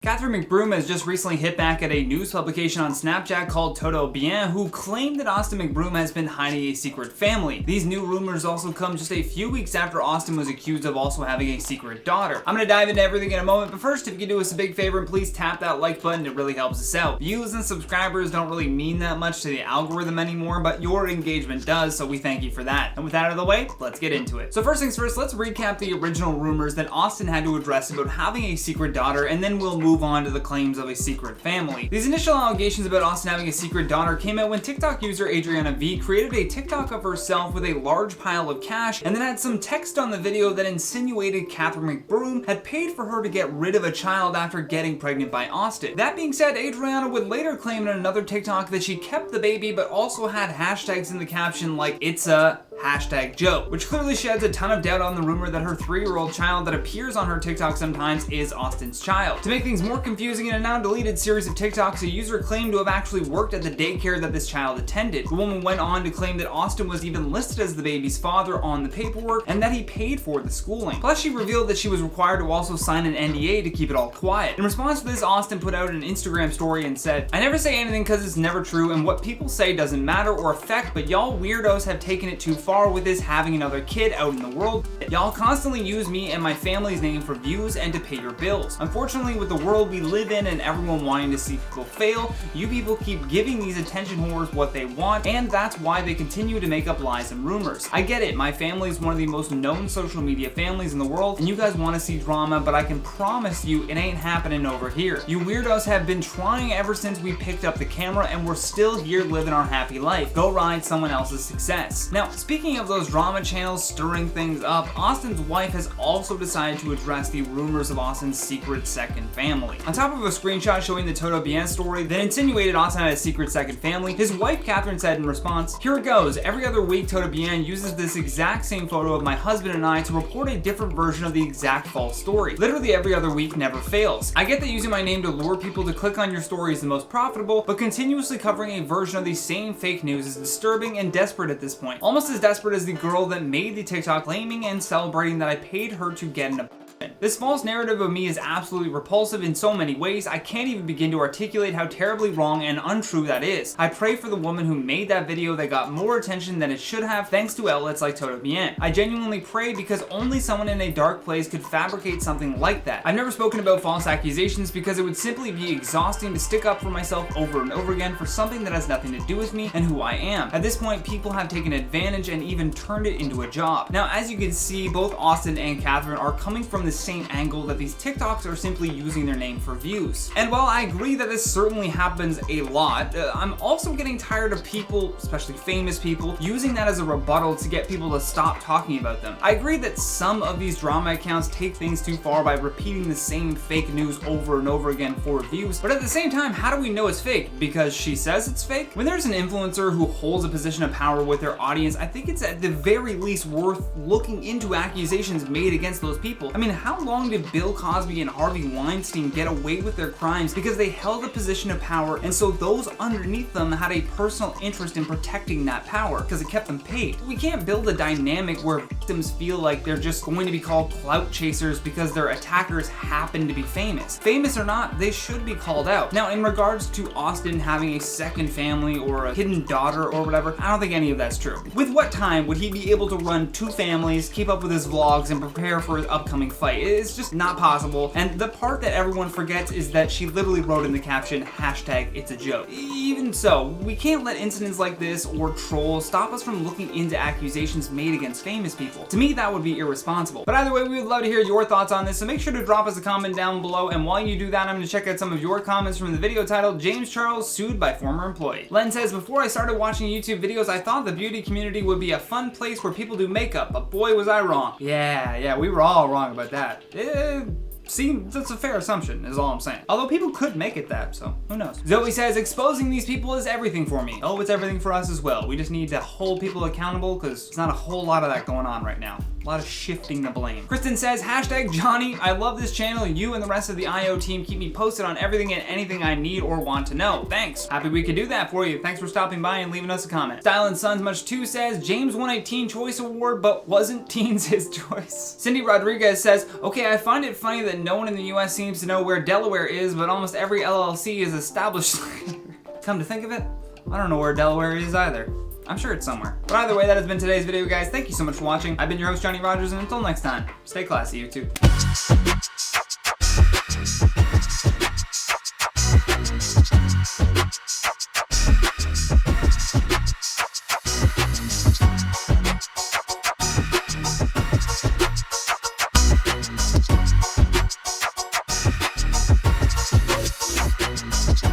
Catherine McBroom has just recently hit back at a news publication on Snapchat called Todo Bien, who claimed that Austin McBroom has been hiding a secret family. These new rumors also come just a few weeks after Austin was accused of also having a secret daughter. I'm gonna dive into everything in a moment, but first, if you could do us a big favor and please tap that like button, it really helps us out. Views and subscribers don't really mean that much to the algorithm anymore, but your engagement does, so we thank you for that. And with that out of the way, let's get into it. So first things first, let's recap the original rumors that Austin had to address about having a secret daughter, and then we'll move on to the claims of a secret family. These initial allegations about Austin having a secret daughter came out when TikTok user Adriana V created a TikTok of herself with a large pile of cash and then had some text on the video that insinuated Catherine McBroom had paid for her to get rid of a child after getting pregnant by Austin. That being said, Adriana would later claim in another TikTok that she kept the baby but also had hashtags in the caption like "it's a hashtag joke," which clearly sheds a ton of doubt on the rumor that her 3-year-old child that appears on her TikTok sometimes is Austin's child. To make things more confusing, in a now deleted series of TikToks, a user claimed to have actually worked at the daycare that this child attended. The woman went on to claim that Austin was even listed as the baby's father on the paperwork and that he paid for the schooling. Plus, she revealed that she was required to also sign an NDA to keep it all quiet. In response to this, Austin put out an Instagram story and said, "I never say anything because it's never true, and what people say doesn't matter or affect, but y'all weirdos have taken it too far with this having another kid out in the world. Y'all constantly use me and my family's name for views and to pay your bills. Unfortunately, with the world we live in and everyone wanting to see people fail, you people keep giving these attention whores what they want, and that's why they continue to make up lies and rumors. I get it, my family is one of the most known social media families in the world, and you guys want to see drama, but I can promise you it ain't happening over here. You weirdos have been trying ever since we picked up the camera, and we're still here living our happy life. Go ride someone else's success." Now, speaking of those drama channels stirring things up, Austin's wife has also decided to address the rumors of Austin's secret second family. On top of a screenshot showing the Todo Bien story that insinuated Austin had a secret second family, his wife Catherine said in response, "Here it goes. Every other week Todo Bien uses this exact same photo of my husband and I to report a different version of the exact false story. Literally every other week never fails. I get that using my name to lure people to click on your story is the most profitable, but continuously covering a version of the same fake news is disturbing and desperate at this point. Almost as desperate as the girl that made the TikTok claiming and celebrating that I paid her to get an apartment. This false narrative of me is absolutely repulsive in so many ways, I can't even begin to articulate how terribly wrong and untrue that is. I pray for the woman who made that video that got more attention than it should have thanks to outlets like Todo Bien. I genuinely pray because only someone in a dark place could fabricate something like that. I've never spoken about false accusations because it would simply be exhausting to stick up for myself over and over again for something that has nothing to do with me and who I am. At this point, people have taken advantage and even turned it into a job." Now, as you can see, both Austin and Catherine are coming from the same angle that these TikToks are simply using their name for views. And while I agree that this certainly happens a lot, I'm also getting tired of people, especially famous people, using that as a rebuttal to get people to stop talking about them. I agree that some of these drama accounts take things too far by repeating the same fake news over and over again for views, but at the same time, how do we know it's fake? Because she says it's fake? When there's an influencer who holds a position of power with their audience, I think it's at the very least worth looking into accusations made against those people. I mean, how long did Bill Cosby and Harvey Weinstein get away with their crimes? Because they held a position of power, and so those underneath them had a personal interest in protecting that power because it kept them paid. We can't build a dynamic where victims feel like they're just going to be called clout chasers because their attackers happen to be famous. Famous or not, they should be called out. Now, in regards to Austin having a second family or a hidden daughter or whatever, I don't think any of that's true. With what time would he be able to run 2 families, keep up with his vlogs, and prepare for his upcoming fight? It's just not possible. And the part that everyone forgets is that she literally wrote in the caption, #it's a joke. Even so, we can't let incidents like this or trolls stop us from looking into accusations made against famous people. To me, that would be irresponsible. But either way, we would love to hear your thoughts on this, so make sure to drop us a comment down below, and while you do that, I'm going to check out some of your comments from the video titled "James Charles Sued by Former Employee." Len says, "Before I started watching YouTube videos, I thought the beauty community would be a fun place where people do makeup, but boy was I wrong." Yeah, we were all wrong about that. See, that's a fair assumption, is all I'm saying. Although people could make it that, so who knows. Zoe says, "Exposing these people is everything for me." Oh, it's everything for us as well. We just need to hold people accountable because there's not a whole lot of that going on right now. A lot of shifting the blame. Kristen says, hashtag Johnny, I love this channel. You and the rest of the IO team keep me posted on everything and anything I need or want to know. Thanks. Happy we could do that for you. Thanks for stopping by and leaving us a comment. Style and Sons Much 2 says, James won a Teen Choice Award, but wasn't teens his choice? Cindy Rodriguez says, okay, I find it funny that no one in the US seems to know where Delaware is, but almost every LLC is established. Come to think of it, I don't know where Delaware is either. I'm sure it's somewhere. But either way, that has been today's video, guys. Thank you so much for watching. I've been your host, Johnny Rogers, and until next time, stay classy, YouTube.